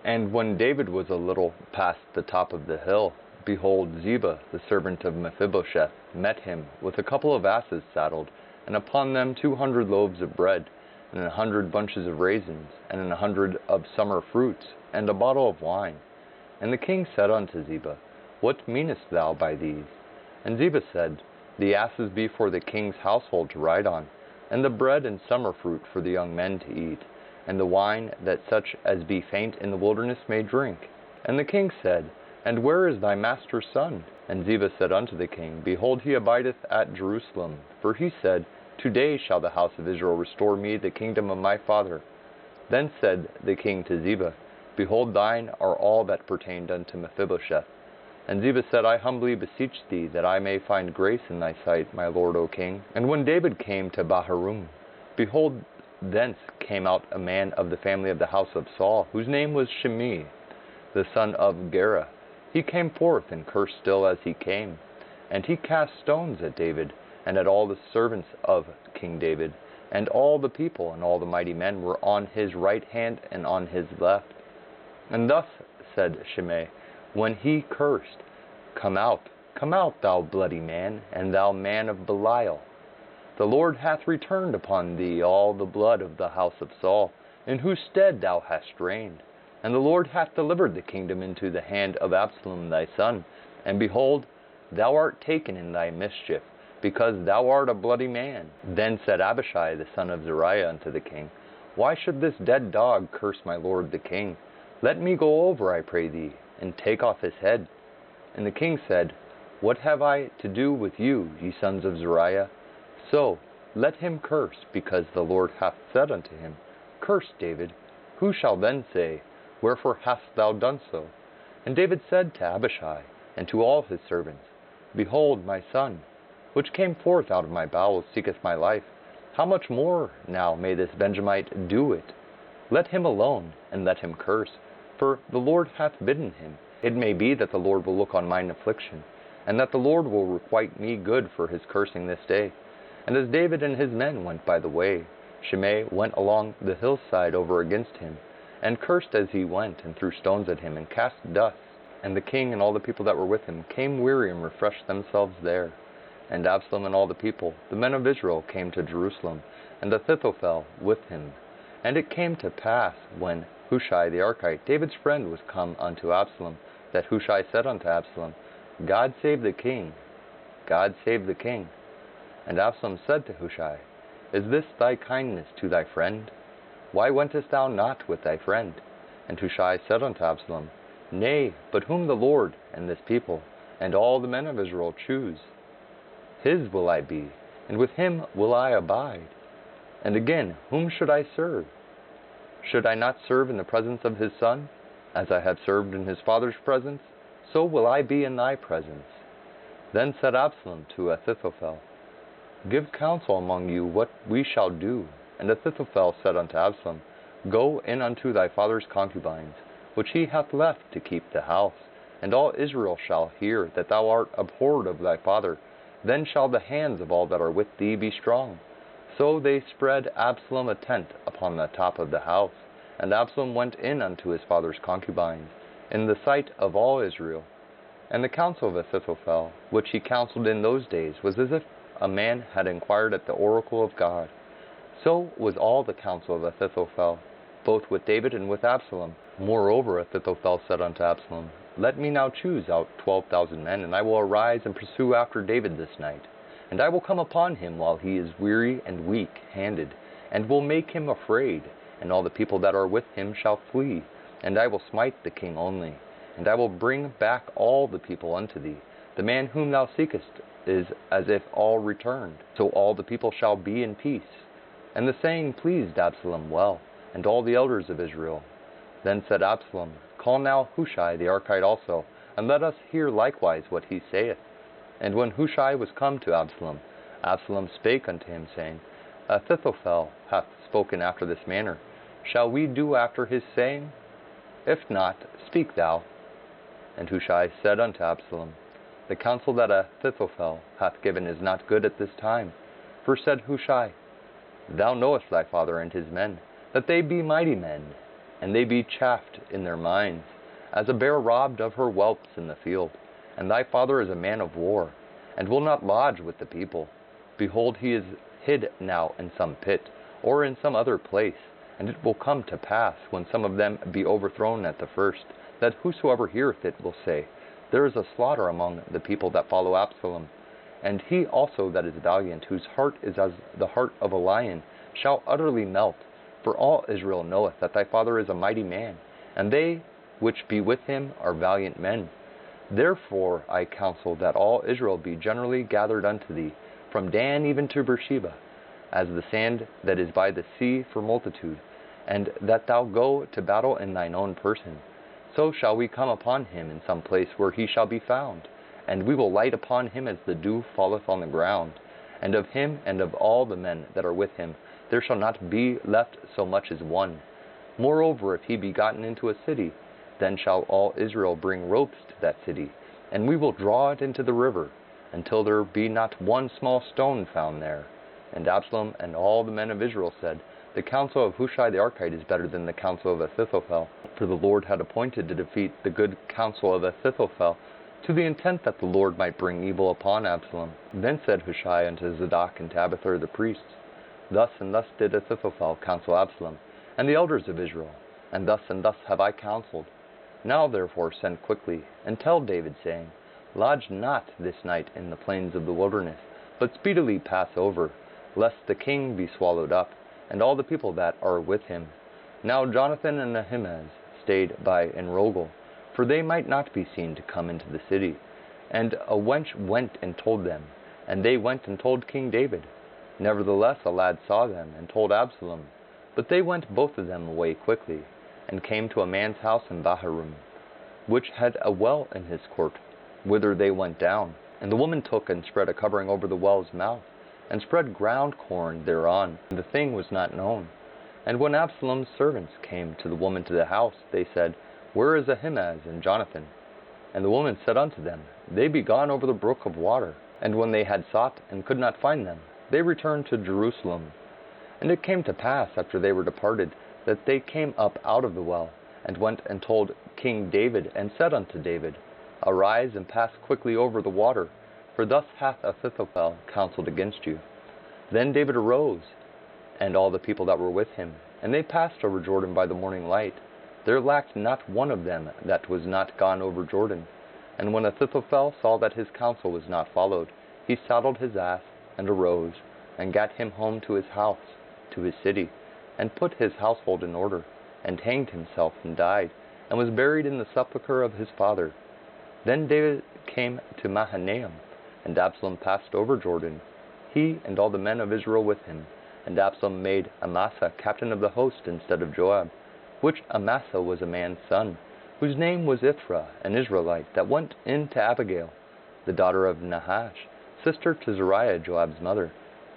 And when David was a little past the top of the hill, behold, Ziba, the servant of Mephibosheth, met him, with a couple of asses saddled, and upon them 200 loaves of bread, and 100 bunches of raisins, and 100 of summer fruits, and a bottle of wine. And the king said unto Ziba, What meanest thou by these? And Ziba said, The asses be for the king's household to ride on, and the bread and summer fruit for the young men to eat, and the wine that such as be faint in the wilderness may drink. And the king said, And where is thy master's son? And Ziba said unto the king, Behold, he abideth at Jerusalem. For he said, Today shall the house of Israel restore me the kingdom of my father. Then said the king to Ziba, Behold, thine are all that pertained unto Mephibosheth. And Ziba said, I humbly beseech thee that I may find grace in thy sight, my lord, O king. And when David came to Bahurim, behold, thence came out a man of the family of the house of Saul, whose name was Shimei, the son of Gera. He came forth and cursed still as he came. And he cast stones at David, and at all the servants of King David. And all the people and all the mighty men were on his right hand and on his left. And thus said Shimei, when he cursed, come out, thou bloody man, and thou man of Belial. The Lord hath returned upon thee all the blood of the house of Saul, in whose stead thou hast reigned. And the Lord hath delivered the kingdom into the hand of Absalom thy son. And behold, thou art taken in thy mischief, because thou art a bloody man. Then said Abishai the son of Zeruiah unto the king, Why should this dead dog curse my lord the king? Let me go over, I pray thee, and take off his head. And the king said, What have I to do with you, ye sons of Zeruiah? So let him curse, because the Lord hath said unto him, Curse, David. Who shall then say, Wherefore hast thou done so? And David said to Abishai, and to all his servants, Behold, my son, which came forth out of my bowels, seeketh my life. How much more now may this Benjamite do it? Let him alone, and let him curse, for the Lord hath bidden him. It may be that the Lord will look on mine affliction, and that the Lord will requite me good for his cursing this day. And as David and his men went by the way, Shimei went along the hillside over against him, and cursed as he went, and threw stones at him, and cast dust. And the king and all the people that were with him came weary and refreshed themselves there. And Absalom and all the people, the men of Israel, came to Jerusalem, and Ahithophel with him. And it came to pass, when Hushai the Archite, David's friend, was come unto Absalom, that Hushai said unto Absalom, God save the king, God save the king. And Absalom said to Hushai, Is this thy kindness to thy friend? Why wentest thou not with thy friend? And Hushai said unto Absalom, Nay, but whom the Lord, and this people, and all the men of Israel choose, his will I be, and with him will I abide. And again, whom should I serve? Should I not serve in the presence of his son? As I have served in his father's presence, so will I be in thy presence. Then said Absalom to Ahithophel, Give counsel among you what we shall do. And Ahithophel said unto Absalom, Go in unto thy father's concubines, which he hath left to keep the house, and all Israel shall hear that thou art abhorred of thy father. Then shall the hands of all that are with thee be strong. So they spread Absalom a tent upon the top of the house. And Absalom went in unto his father's concubines, in the sight of all Israel. And the counsel of Ahithophel, which he counseled in those days, was as if a man had inquired at the oracle of God. So was all the counsel of Ahithophel, both with David and with Absalom. Moreover, Ahithophel said unto Absalom, Let me now choose out 12,000 men, and I will arise and pursue after David this night. And I will come upon him while he is weary and weak-handed, and will make him afraid, and all the people that are with him shall flee. And I will smite the king only, and I will bring back all the people unto thee. The man whom thou seekest is as if all returned. So all the people shall be in peace. And the saying pleased Absalom well, and all the elders of Israel. Then said Absalom, Call now Hushai the Archite also, and let us hear likewise what he saith. And when Hushai was come to Absalom, Absalom spake unto him, saying, Ahithophel hath spoken after this manner. Shall we do after his saying? If not, speak thou. And Hushai said unto Absalom, The counsel that Ahithophel hath given is not good at this time. For said Hushai, Thou knowest thy father and his men, that they be mighty men, and they be chafed in their minds, as a bear robbed of her whelps in the field. And thy father is a man of war, and will not lodge with the people. Behold, he is hid now in some pit, or in some other place. And it will come to pass, when some of them be overthrown at the first, that whosoever heareth it will say, There is a slaughter among the people that follow Absalom. And he also that is valiant, whose heart is as the heart of a lion, shall utterly melt. For all Israel knoweth that thy father is a mighty man, and they which be with him are valiant men. Therefore I counsel that all Israel be generally gathered unto thee, from Dan even to Beersheba, as the sand that is by the sea for multitude, and that thou go to battle in thine own person. So shall we come upon him in some place where he shall be found, and we will light upon him as the dew falleth on the ground. And of him and of all the men that are with him there shall not be left so much as one. Moreover, if he be gotten into a city, then shall all Israel bring ropes to that city, and we will draw it into the river, until there be not one small stone found there. And Absalom and all the men of Israel said, The counsel of Hushai the Archite is better than the counsel of Ahithophel. For the Lord had appointed to defeat the good counsel of Ahithophel, to the intent that the Lord might bring evil upon Absalom. Then said Hushai unto Zadok and to Abiathar the priests, Thus and thus did Ahithophel counsel Absalom, and the elders of Israel, and thus have I counseled. Now therefore send quickly, and tell David, saying, Lodge not this night in the plains of the wilderness, but speedily pass over, lest the king be swallowed up, and all the people that are with him. Now Jonathan and Ahimaaz stayed by in Rogel, for they might not be seen to come into the city. And a wench went and told them, and they went and told King David. Nevertheless a lad saw them, and told Absalom. But they went both of them away quickly, and came to a man's house in Bahurim, which had a well in his court, whither they went down. And the woman took and spread a covering over the well's mouth, and spread ground corn thereon, and the thing was not known. And when Absalom's servants came to the woman to the house, they said, Where is Ahimaaz and Jonathan? And the woman said unto them, They be gone over the brook of water. And when they had sought and could not find them, they returned to Jerusalem. And it came to pass, after they were departed, that they came up out of the well, and went and told King David, and said unto David, Arise and pass quickly over the water, for thus hath Ahithophel counseled against you. Then David arose, and all the people that were with him, and they passed over Jordan by the morning light. There lacked not one of them that was not gone over Jordan. And when Ahithophel saw that his counsel was not followed, he saddled his ass, and arose, and gat him home to his house, to his city, and put his household in order, and hanged himself, and died, and was buried in the sepulchre of his father. Then David came to Mahanaim, and Absalom passed over Jordan, he and all the men of Israel with him. And Absalom made Amasa captain of the host instead of Joab, which Amasa was a man's son, whose name was Ithra, an Israelite, that went in to Abigail, the daughter of Nahash, sister to Zeruiah Joab's mother.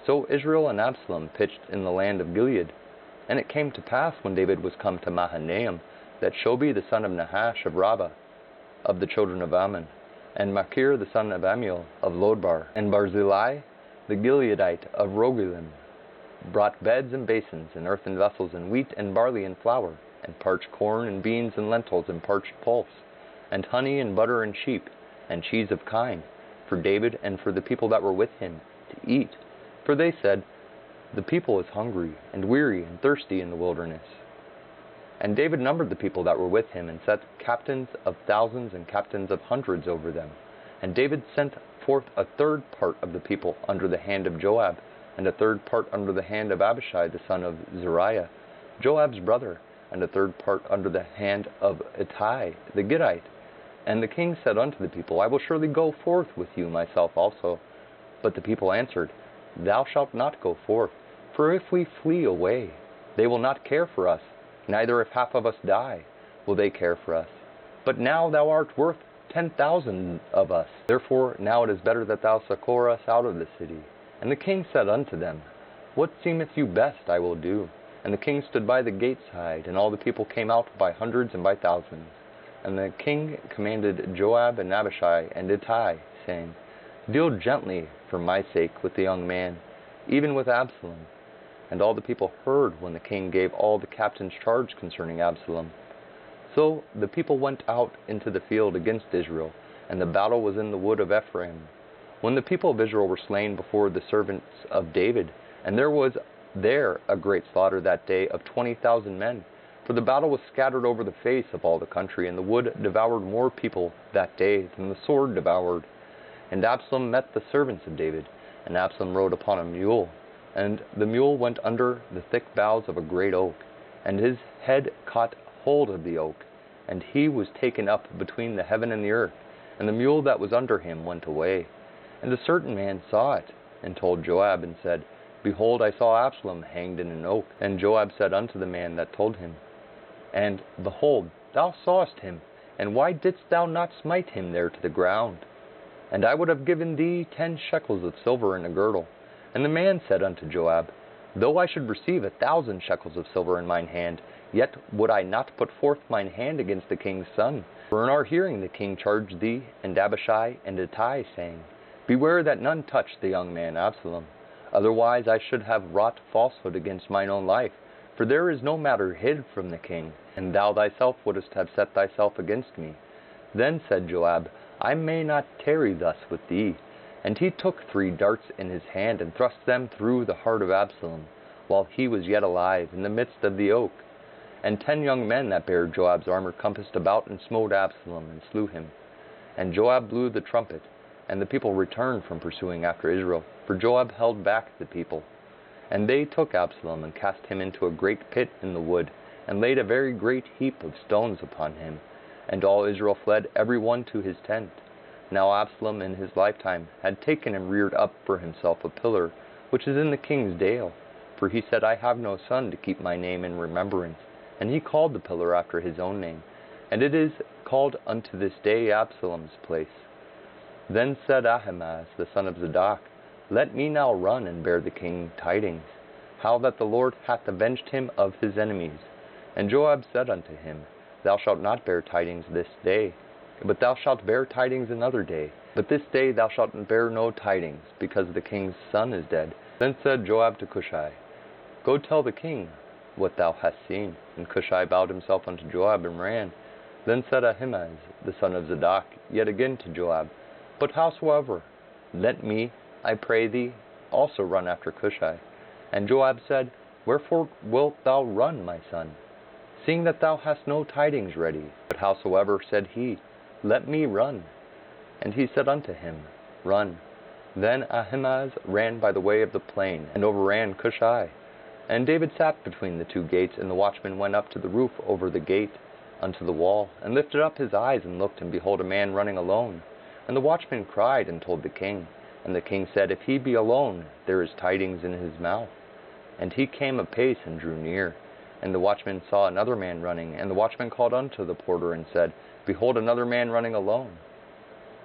So Israel and Absalom pitched in the land of Gilead. And it came to pass, when David was come to Mahanaim, that Shobi the son of Nahash of Rabbah, of the children of Ammon, and Machir the son of Ammiel of Lodbar, and Barzillai the Gileadite of Rogelim, brought beds and basins, and earthen vessels, and wheat, and barley, and flour, and parched corn, and beans, and lentils, and parched pulse, and honey, and butter, and sheep, and cheese of kine, for David and for the people that were with him, to eat. For they said, The people is hungry, and weary, and thirsty in the wilderness. And David numbered the people that were with him, and set captains of thousands and captains of hundreds over them. And David sent forth a third part of the people under the hand of Joab, and a third part under the hand of Abishai the son of Zeruiah, Joab's brother, and a third part under the hand of Ittai the Gittite. And the king said unto the people, I will surely go forth with you myself also. But the people answered, Thou shalt not go forth, for if we flee away, they will not care for us, neither if half of us die, will they care for us. But now thou art worth 10,000 of us. Therefore now it is better that thou succour us out of the city. And the king said unto them, What seemeth you best, I will do. And the king stood by the gate side, and all the people came out by hundreds and by thousands. And the king commanded Joab and Abishai and Ittai, saying, Deal gently for my sake with the young man, even with Absalom. And all the people heard when the king gave all the captains charge concerning Absalom. So the people went out into the field against Israel, and the battle was in the wood of Ephraim. When the people of Israel were slain before the servants of David, and there was there a great slaughter that day of 20,000 men, for the battle was scattered over the face of all the country, and the wood devoured more people that day than the sword devoured. And Absalom met the servants of David, and Absalom rode upon a mule, and the mule went under the thick boughs of a great oak, and his head caught hold of the oak, and he was taken up between the heaven and the earth, and the mule that was under him went away. And a certain man saw it, and told Joab, and said, Behold, I saw Absalom hanged in an oak. And Joab said unto the man that told him, And, behold, thou sawest him, and why didst thou not smite him there to the ground? And I would have given thee 10 shekels of silver in a girdle. And the man said unto Joab, Though I should receive 1,000 shekels of silver in mine hand, yet would I not put forth mine hand against the king's son. For in our hearing the king charged thee, and Abishai, and Ittai, saying, Beware that none touch the young man Absalom. Otherwise I should have wrought falsehood against mine own life. For there is no matter hid from the king, and thou thyself wouldest have set thyself against me. Then said Joab, I may not tarry thus with thee. And he took 3 darts in his hand, and thrust them through the heart of Absalom, while he was yet alive, in the midst of the oak. And 10 young men that bare Joab's armor compassed about, and smote Absalom, and slew him. And Joab blew the trumpet, and the people returned from pursuing after Israel, for Joab held back the people. And they took Absalom, and cast him into a great pit in the wood, and laid a very great heap of stones upon him. And all Israel fled, every one to his tent. Now Absalom in his lifetime had taken and reared up for himself a pillar, which is in the king's dale. For he said, I have no son to keep my name in remembrance. And he called the pillar after his own name. And it is called unto this day Absalom's place. Then said Ahimaaz the son of Zadok, Let me now run and bear the king tidings, how that the Lord hath avenged him of his enemies. And Joab said unto him, Thou shalt not bear tidings this day, but thou shalt bear tidings another day. But this day thou shalt bear no tidings, because the king's son is dead. Then said Joab to Cushai, Go tell the king what thou hast seen. And Cushai bowed himself unto Joab, and ran. Then said Ahimaaz the son of Zadok yet again to Joab, But howsoever, let me, I pray thee, also run after Cushai. And Joab said, Wherefore wilt thou run, my son, seeing that thou hast no tidings ready? But howsoever, said he, Let me run. And he said unto him, Run. Then Ahimaaz ran by the way of the plain, and overran Cushai. And David sat between the 2 gates, and the watchman went up to the roof over the gate unto the wall, and lifted up his eyes, and looked, and behold, a man running alone. And the watchman cried, and told the king. And the king said, If he be alone, there is tidings in his mouth. And he came apace, and drew near. And the watchman saw another man running. And the watchman called unto the porter, and said, Behold, another man running alone.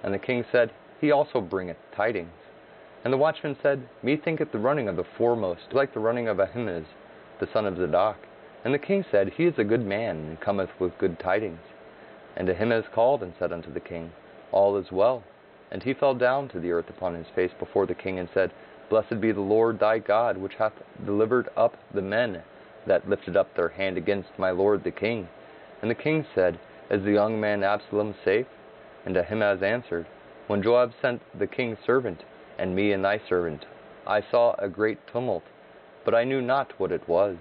And the king said, He also bringeth tidings. And the watchman said, Methinketh the running of the foremost is like the running of Ahimaaz the son of Zadok. And the king said, He is a good man, and cometh with good tidings. And Ahimaaz called, and said unto the king, All is well. And he fell down to the earth upon his face before the king, and said, Blessed be the Lord thy God, which hath delivered up the men that lifted up their hand against my lord the king. And the king said, Is the young man Absalom safe? And Ahimaaz answered, When Joab sent the king's servant, and me and thy servant, I saw a great tumult, but I knew not what it was.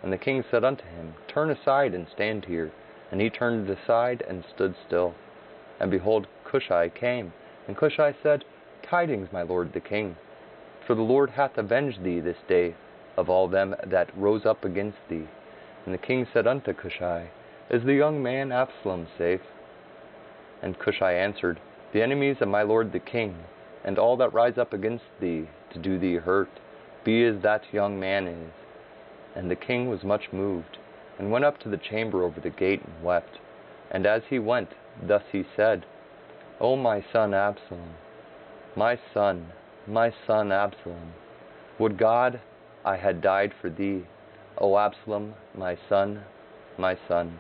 And the king said unto him, Turn aside and stand here. And he turned aside and stood still. And behold, Cushai came. And Cushai said, Tidings, my lord the king. For the Lord hath avenged thee this day of all them that rose up against thee. And the king said unto Cushai, Is the young man Absalom safe? And Cushai answered, The enemies of my lord the king, and all that rise up against thee to do thee hurt, be as that young man is. And the king was much moved, and went up to the chamber over the gate, and wept. And as he went, thus he said, O my son Absalom, my son Absalom, would God I had died for thee, O Absalom, my son, my son.